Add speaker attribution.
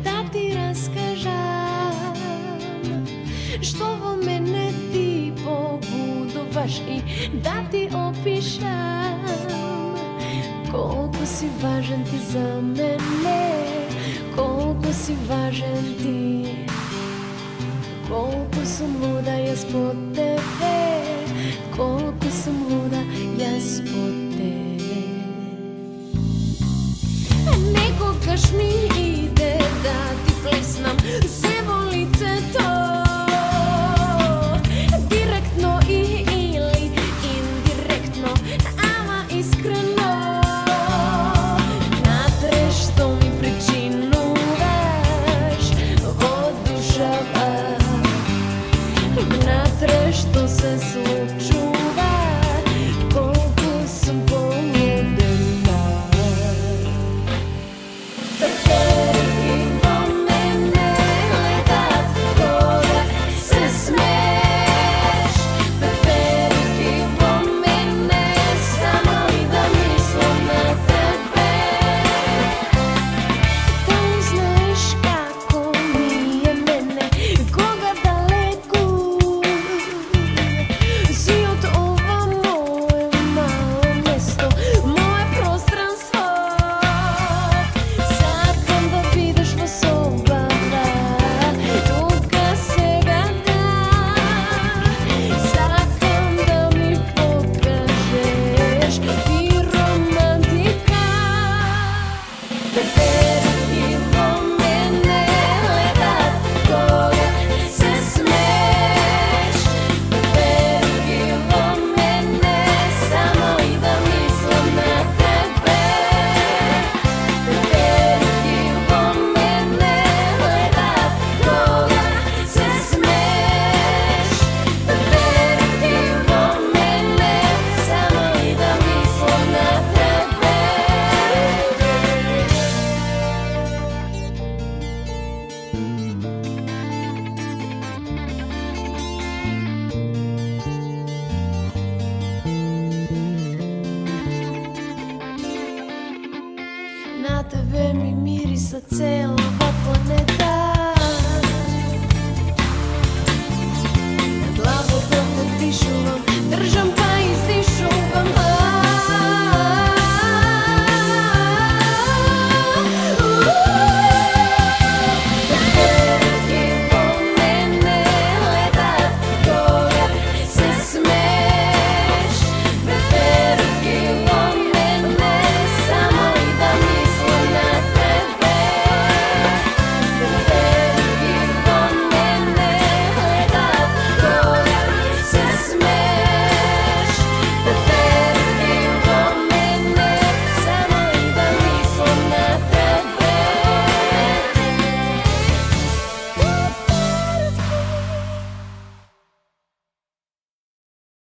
Speaker 1: da ti raskažam, što vo mene ti pobudovaš i da ti opišam koliko si važan ti za mene, koliko si važan ti, koliko sam luda ja spod tebe, koliko sam luda ja spod tebe. Nekogaš mi ide da ti plesnam, zevo lice to